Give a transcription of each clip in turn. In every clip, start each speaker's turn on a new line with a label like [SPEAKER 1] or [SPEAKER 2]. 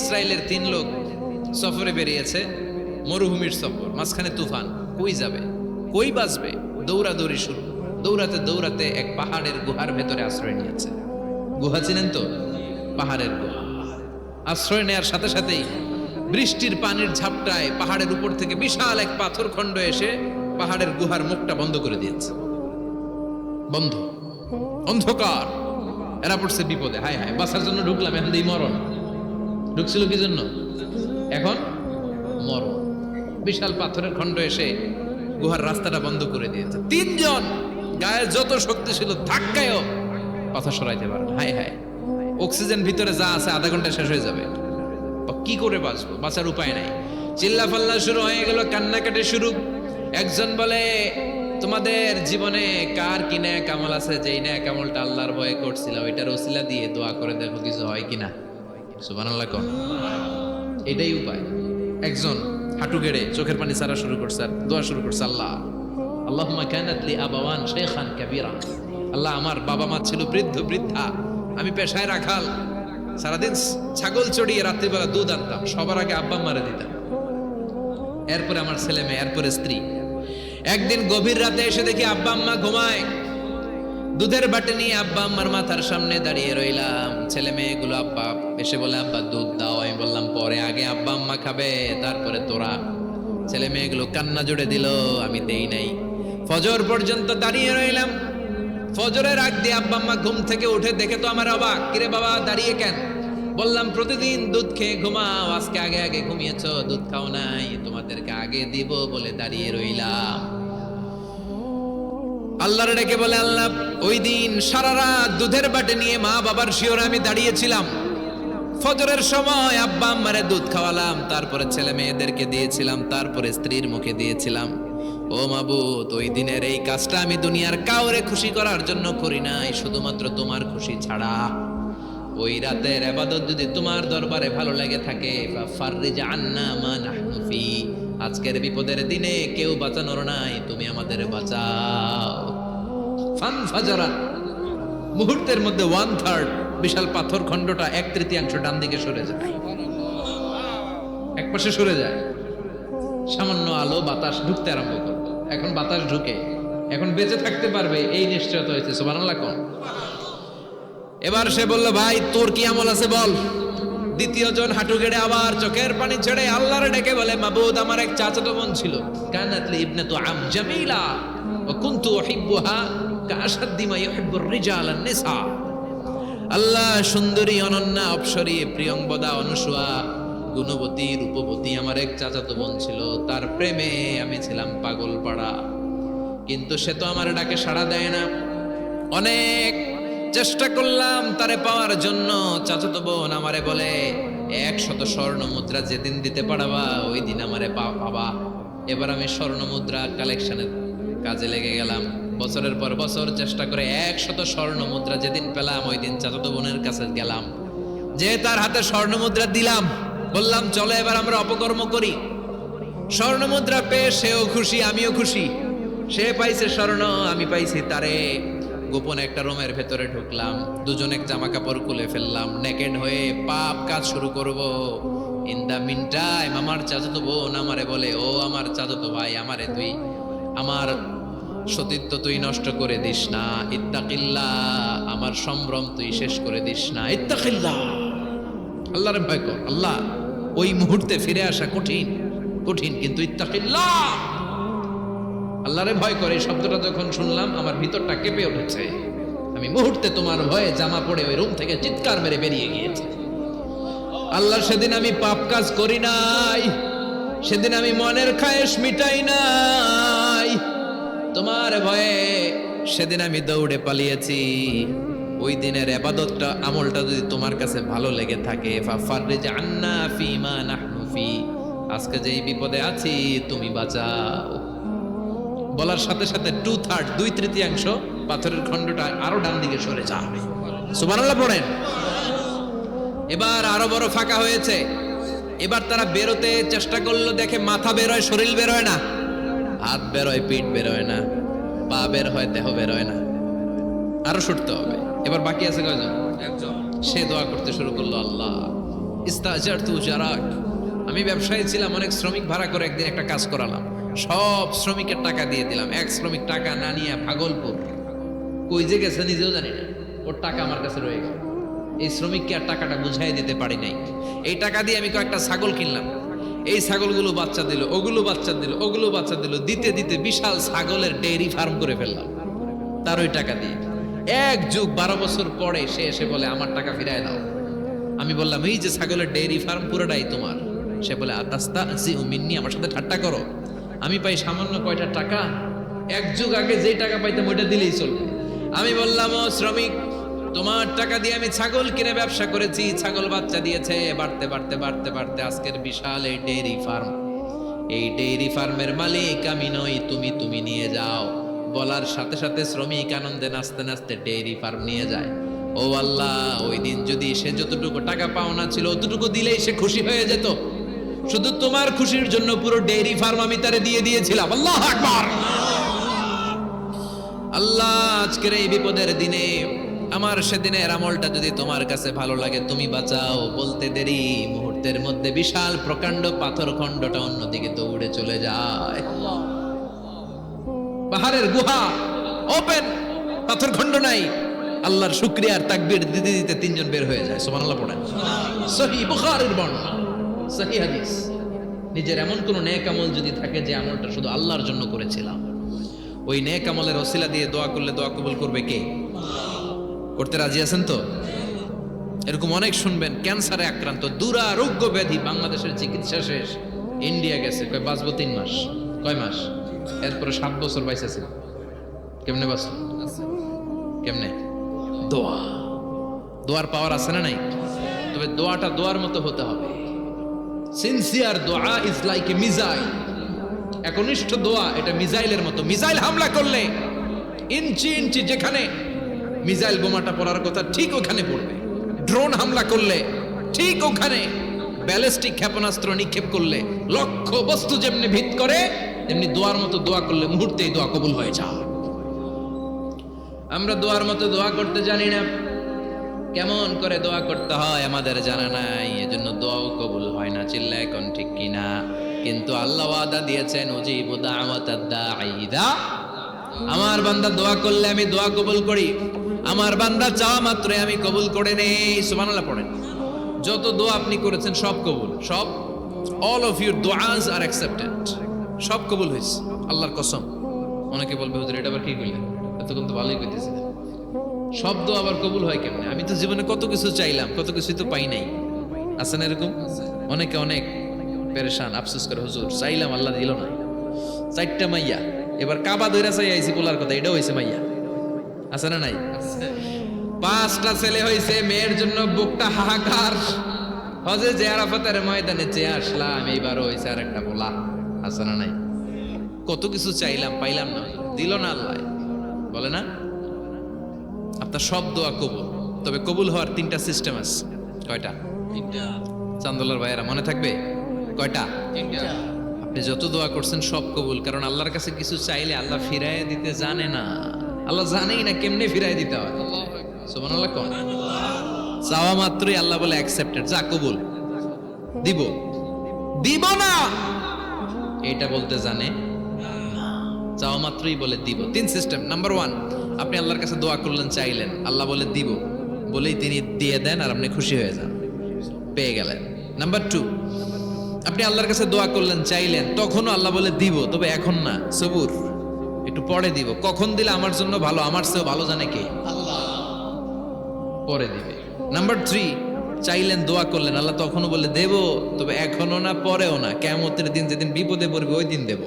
[SPEAKER 1] ইসরায়েলের 3 লোক সফরে বেরিয়েছে, মরুভূমির সফর, মাঝখানে তুফান, কই যাবে, কই বাঁচবে, দৌড়াদৌড়ি শুরু। দৌড়াতে দৌড়াতে এক পাহাড়ের গুহার ভেতরে আশ্রয় নিয়েছে। গুহা চিনেন তো? পাহাড়ের গুহা। আশ্রয় নেওয়ার সাথে সাথেই বৃষ্টির পানির ঝাপটায় পাহাড়ের উপর থেকে বিশাল এক পাথর খণ্ড এসে পাহাড়ের গুহার মুখটা বন্ধ করে দিয়েছে। বন্ধ, অন্ধকার। এরা পড়ছে বিপদে, হায় হায়, বাঁচার জন্য ঢুকলাম, এখন দিই মরণ। ঢুকছিল কি জন্য? এখন মরণ। বিশাল পাথরের খণ্ড এসে গুহার রাস্তাটা বন্ধ করে দিয়েছে। 3 জন গায়ে যত শক্তি ছিল ধাক্কায়ও পাথর সরাইতে পারে। হায় হায়, অক্সিজেন ভিতরে যা আছে আধা ঘন্টা শেষ হয়ে যাবে। কি করে বাঁচবো? বাঁচার উপায় নাই। চিল্লা ফাল্লা শুরু হয়ে গেল, কান্নাকাটি শুরু। একজন বলে, তোমাদের জীবনে কার কি ন্যাক আমল আছে, যেই ন্যাক আমলটা আল্লাহর ভয়ে করছিল ওইটার ওসিলা দিয়ে দোয়া করে দেখো কিছু হয় কিনা। সুবহানাল্লাহ কোন, এটাই উপায়। একজন হাঁটু গেড়ে চোখের পানি ছাড়া শুরু করছে আর দোয়া শুরু করছে, আল্লাহ আল্লাহুম্মা কানাত লি আবাওয়ান শাইখান কাবীরা। আল্লাহ, আমার বাবা মা ছিল বৃদ্ধ বৃদ্ধা, আমি পেশায় রাখাল, সারাদিন ছাগল চড়িয়ে রাত্রিবেলা দুধ আনতাম, সবার আগে আব্বা মারে দিতাম, এরপরে আমার ছেলে মেয়ে, এরপরে স্ত্রী। একদিন গভীর রাতে এসে দেখি আব্বা আম্মা ঘুমায়। দুধের বাটি নিয়ে আব্বা আম্মার মাথার সামনে দাঁড়িয়ে রইলাম। ছেলে মেয়েগুলো আব্বা এসে বলে, আব্বা দুধ দাও। আমি বললাম পরে, আগে আব্বা আম্মা খাবে, তারপরে তোরা। ছেলে মেয়েগুলো কান্না জুড়ে দিল, আমি দেই নাই। ফজর পর্যন্ত দাঁড়িয়ে রইলাম। ফজরের আগ দিয়ে আব্বা আম্মা ঘুম থেকে উঠে দেখে তো আমার অবাক, কিরে বাবা দাঁড়িয়ে কেন? বললাম প্রতিদিন দুধ খেয়ে ঘুমাও, আজকে আগে আগে ঘুমিয়েছো, দুধ খাও নাই, তোমাদেরকে আগে দিব বলে দাঁড়িয়ে রইলাম। আল্লাহর ডেকে বলে, আল্লাহ ওই দিন সারা রাত দুধের বাটি নিয়ে মা বাবার শিওরে আমি দাঁড়িয়েছিলাম। ফজরের সময় আব্বা আম্মারে দুধ খাওয়ালাম, তারপরে ছেলে মেয়েদেরকে দিয়েছিলাম, তারপরে স্ত্রীর মুখে দিয়েছিলাম। ও মাবুদ, ওই দিনের এই কাজটা আমি দুনিয়ার কাউরে খুশি করার জন্য করি নাই, শুধুমাত্র তোমার খুশি ছাড়া। ওই রাতের ইবাদত যদি তোমার দরবারে ভালো লেগে থাকে, ফাররিজ আন্না মা নাহনু ফি, আজকের বিপদের দিনে কেউ বাঁচানোর নাই, তুমি আমাদের বাঁচাও। ফানফাজারাত, মুহূর্তের মধ্যে 1/3 বিশাল পাথর খণ্ডটা 1/3 ডান দিকে সরে যায়, একপাশে সরে যায়। সামান্য আলো বাতাস ঢুকতে আরম্ভ করলো। এখন বাতাস ঢুকে, এখন বেঁচে থাকতে পারবে এই নিশ্চয়তা হয়েছে। সুবহানাল্লাহ কোন। এবার সে বলল, ভাই তোর কি আমল আছে বল। দ্বিতীয় জন হাঁটু গেড়ে আবার চোখের পানি ছেড়ে আল্লাহর ডেকে বলে, মাবুদ আমার এক চাচাতো বোন ছিল, কানাত লি ইবনাতু আম জামিলা ওয়া কুনতু উহিব্বুহা কাআশাদ্দি মা ইউহিব্বুর রিজাল আন-নিসা। আল্লাহ, সুন্দরী, অনন্যা, অপ্সরী, প্রিয়ংবদা, অনুসুয়া, গুণবতী, রূপবতী আমার এক চাচাতো বোন ছিল, তার প্রেমে আমি ছিলাম পাগল পাড়া, কিন্তু সে তো আমার ডাকে সাড়া দেয় না। অনেক চেষ্টা করলাম তারে পাওয়ার জন্য। চাচাতো বোন আমারে বলে, 100 স্বর্ণ মুদ্রা যেদিন দিতে পারবা ওই দিন আমারে পাবা। এবার আমি স্বর্ণ মুদ্রা কালেকশনের কাজে লেগে গেলাম। বছরের পর বছর চেষ্টা করে 100 স্বর্ণ মুদ্রা যেদিন পেলাম ওই দিন চাচাতো বোনের কাছে গেলাম, যে তার হাতে স্বর্ণ মুদ্রা দিলাম, বললাম চলো এবার আমরা অপকর্ম করি। স্বর্ণ মুদ্রা পেয়ে সেও খুশি, আমিও খুশি। সে পাইছে স্বর্ণ, আমি পাইছি তারে। গোপনে একটা রুমের ভেতরে ঢুকলাম, দুজনে জামা কাপড় খুলে ফেললাম, নেকেড হয়ে পাপ কাজ শুরু করব। ইন দা মিন টাইম আমার চাচাতো বোন আমারে বলে, ও আমার চাচাতো ভাই, আমারে তুই আমার সতীত্ব তুই নষ্ট করে দিস না, ইত্তাকিল্লাহ, আমার সম্ভ্রম তুই শেষ করে দিস না, ইত্তাকিল্লাহ, আল্লাহরে ভয় কর। আল্লাহ, ওই মুহূর্তে ফিরে আসা কঠিন কঠিন, কিন্তু ইত্তাকিল্লাহ, আল্লাহরে ভয় করে। এই শব্দটা যখন শুনলাম আমার ভিতরটা কেঁপে উঠেছে। আমি মুহূর্তে তোমার ভয়ে জামা পড়ে ওই রুম থেকে চিৎকার মেরে বেরিয়ে গিয়েছি। আল্লাহ, সেদিন আমি পাপ কাজ করি নাই, সেদিন আমি মনের খায়েশ মিটাই নাই, তোমার ভয়ে সেদিন আমি দৌড়ে পালিয়েছি। ওই দিনের ইবাদতটা, আমলটা যদি তোমার কাছে ভালো লেগে থাকে, ফাররিজ আন্না ফিমা নাহনু ফি, আজকে যেই বিপদে আছি তুমি বাঁচাও। বলার সাথে সাথে 2/3 2/3 পাথরের খণ্ডটা আরো ডান দিকে সরে যাবে। সুবহানাল্লাহ পড়েন। এবার আরো বড় ফাঁকা হয়েছে। এবার তারা বেরোতে চেষ্টা করলো, দেখে মাথা বের হয়, শরীর বের হয় না, হাত বের হয়, পিঠ বের হয় না, পা বের হয়, দেহ বের হয় না, আরো ছুটতে হবে। এবার বাকি আছে কয়জন? একজন। সে দোয়া করতে শুরু করলো, আল্লাহ ইস্তাজারতু জারাক, আমি ব্যবসায়ী ছিলাম, অনেক শ্রমিক ভাড়া করে একদিন একটা কাজ করালাম, সব শ্রমিকের টাকা দিয়ে দিলাম। এক শ্রমিক টাকা না নিয়ে ভাগলপুর কই যে গেছে নিজেও জানি না, ওর টাকা আমার কাছে রয়ে গেল। এই শ্রমিককে আর টাকাটা বুঝাই দিতে পারি নাই। এই টাকা দিয়ে আমি কয়েকটা ছাগল কিনলাম, এই ছাগলগুলো বাচ্চা দিল, ওগুলো বাচ্চা দিল, ওগুলো বাচ্চা দিল, দিতে দিতে বিশাল ছাগলের ডেইরি ফার্ম করে ফেললাম তার ওই টাকা দিয়ে। 1 যুগ 12 বছর পরে সে এসে বলে আমার টাকা ফিরায় দাও। আমি বললাম এই যে ছাগলের ডেইরি ফার্ম পুরোটাই তোমার। সে বলে আতাস্তা জি মিন্নি, আমার সাথে ঠাট্টা করো? আমি পাই সামান্য কয়টা টাকা, 1 যুগ আগে যে টাকা পাইতাম ওইটা দিলেই চলবে। আমি বললাম ও শ্রমিক, তোমার টাকা দিয়ে আমি ছাগল কিনে ব্যবসা করেছি, ছাগল বাচ্চা দিয়েছে, বাড়তে বাড়তে বাড়তে বাড়তে আজকের বিশাল এই ডেইরি ফার্ম। এই ডেইরি ফার্মের মালিক আমি নই, তুমি নিয়ে যাও। বলার সাথে সাথে শ্রমিক আনন্দে নাচতে নাচতে ডেইরি ফার্ম নিয়ে যায়। ও আল্লাহ, ওই দিন যদি সে যতটুকু টাকা পাওনা ছিল অতটুকু দিলেই সে খুশি হয়ে যেত। শুধু তোমার খুশির জন্য পুরো ডেইরি ফার্ম আমি তারে দিয়ে দিয়েছিলাম। আল্লাহু আকবার। আল্লাহ, আজকের এই বিপদের দিনে আমার সেদিনের আমলটা যদি তোমার কাছে ভালো লাগে তুমি বাঁচাও। বলতে দেরি, মুহূর্তের মধ্যে বিশাল প্রকাণ্ড পাথর খণ্ডটা অন্যদিকে তো উড়ে চলে যায়। পাহাড়ের গুহা ওপেন, পাথর খণ্ড নাই। আল্লাহর শুকরিয়া আর তাকবীর দিতে দিতে 3 জন বের হয়ে যায়। সুবহানাল্লাহ পড়েন। সহিহ বুখারীর বর্ণনা, সহিহ হাদিস। নিজের এমন কোন নেক আমল যদি থাকে যে আমলটা শুধু আল্লাহর জন্য করেছিলাম, ওই নেক আমলের ওসিলা দিয়ে দোয়া করলে দোয়া কবুল করবে কে? করতে রাজি আছেন তো? এরকম অনেক শুনবেন, ক্যান্সারে আক্রান্ত, দুরারোগ্য ব্যাধি, বাংলাদেশের চিকিৎসা শেষ, ইন্ডিয়া গেছে, কয় বাঁচবো 3 মাস। কয় মাস? এরপরে 7 বছর বাইসেছিল। কেমনে বাঁচল? কেমনে? দোয়া। দোয়ার পাওয়ার আছে না নাই? তবে দোয়াটা দোয়ার মতো হতে হবে। সিনসিয়ার দোয়া ইজ লাইক এ মিসাইল। একনিষ্ঠ দোয়া এটা মিসাইলের মতো। মিসাইল হামলা করলে ইঞ্চি ইঞ্চি যেখানে মিসাইল বোমাটা পড়ার কথা ঠিক ওখানে পড়বে। ড্রোন হামলা করলে ঠিক ওখানে, ব্যালিস্টিক ক্ষেপণাস্ত্র নিক্ষেপ করলে লক্ষ্য বস্তু যেমনি ভিত করে, তেমনি দোয়ার মতো দোয়া করলে মুহূর্তেই দোয়া কবুল হয়ে যায়। আমরা দোয়ার মতো দোয়া করতে জানি না, কেমন করে দোয়া করতে হয় আমাদের জানা নাই, এজন্য দোয়াও কবুল হয় না। চিল্লায় কোন ঠিক কিনা? কিন্তু আল্লাহ ওয়াদা দিয়েছেন, উজিবু দাওয়াতাদ দাঈ ইযা, আমার বান্দা দোয়া করলে আমি দোয়া কবুল করি, আমার বান্দা চাওয়া মাত্রই আমি কবুল করে নেই। সুবহানাল্লাহ পড়েন। যত দোয়া আপনি করেছেন সব কবুল, সব, অল অফ ইউর দোয়াজ আর অ্যাকসেপ্টেড, সব কবুল হয়েছে আল্লাহর কসম। অনেকে বলবে হুজুর এটা আবার কি কইলেন, এতক্ষণ তো ভালোই কইতেছিলেন। সব দোয়া আবার কবুল হয় কেমনে? আমি তো জীবনে কত কিছু চাইলাম, কত কিছুই তো পাই নাই। আছে না এরকম? অনেকে অনেক পেরেশান, আফসোস করে, হুজুর চাইলাম আল্লাহ দিল না। 4টা মাইয়া, এবার কাবা ধইরা চাই আইছি বলার কথা, এটাও হইছে মাইয়া। আছে না নাই? 5টা ছেলে হইছে, মেয়ের জন্য বুকটা হাহাকার। হজে যে আরাফাতের ময়দানে চেয়ে আসলাম, এইবারও হইছে আর একটা বলা। আছে না নাই? কত কিছু চাইলাম, পাইলাম না, দিল না আল্লাহ। বলে না আপনার সব দোয়া কবুল, তবে কবুল হওয়ার 3টা সিস্টেম আছে। কয়টা? 3টা। চান্দোলার ভাইয়েরা মনে থাকবে? কয়টা? 3টা। আপনি যত দোয়া করছেন সব কবুল, কারণ আল্লাহর কাছে কিছু চাইলে আল্লাহ ফিরাইয়া দিতে জানে না। আল্লাহ জানেই না কেমনে ফিরাইয়া দিতে হয়। সুবহানাল্লাহ কোন? চাওয়া মাত্রই আল্লাহ বলে অ্যাকসেপ্টেড, যা কবুল, দিব দিব না এটা বলতে জানে না, চাওয়া মাত্রই বলে দিব। 3 সিস্টেম। নাম্বার 1, আপনি আল্লাহর কাছে দোয়া করলেন, চাইলেন, আল্লাহ বলে দিব, বলেই তিনি দিয়ে দেন আর আপনি খুশি হয়ে যান, পেয়ে গেলেন। নাম্বার 2, আপনি আল্লাহর কাছে দোয়া করলেন, চাইলেন, তখনও আল্লাহ বলে দিব, তবে এখন না, সবুর, একটু পরে দিব। কখন দিলে আমার জন্য ভালো, আমার চেয়েও ভালো জানে কে? আল্লাহ, পরে দিবে। নাম্বার 3, চাইলেন, দোয়া করলেন, আল্লাহ তখনও বলে দেব, তবে এখনো না, পরেও না, কিয়ামতের দিন যেদিন বিপদে পড়বে ওই দিন দেব।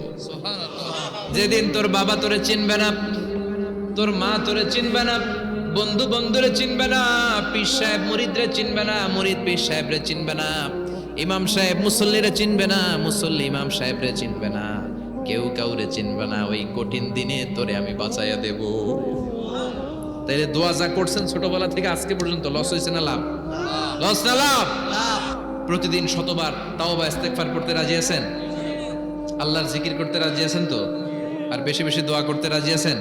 [SPEAKER 1] যেদিন তোর বাবা তোরে চিনবে না, তোর মা তোরে চিনবে না, বন্ধু বন্ধুরে চিনবে না, পীর সাহেব মুরিদরে চিনবে না, মুরিদ পীর সাহেবরে চিনবে না, ইমাম সাহেব মুসল্লিরে চিনবে না, মুসল্লি ইমাম সাহেবরে চিনবে না, কেউ কাউরে চিনবে না। ওই কঠিন দিনে তোরে আমি বাঁচাইয়া দেব। তাইলে দোয়া যা করছেন ছোটবেলা থেকে আজকে পর্যন্ত, লস হয়েছে না লাভ? লস না লাভ? প্রতিদিন শতবার তাওবা ইস্তেগফার করতে রাজি আছেন? আল্লাহর জিকির করতে রাজি আছেন তো? আর বেশি বেশি দোয়া করতে রাজি আছেন?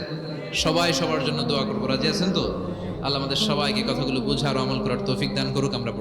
[SPEAKER 1] সবাই সবার জন্য দোয়া করবো, রাজি আছেন তো? আল্লাহ আমাদের সবাইকে কথাগুলো বুঝার, আমল করার তৌফিক দান করুক। আমরা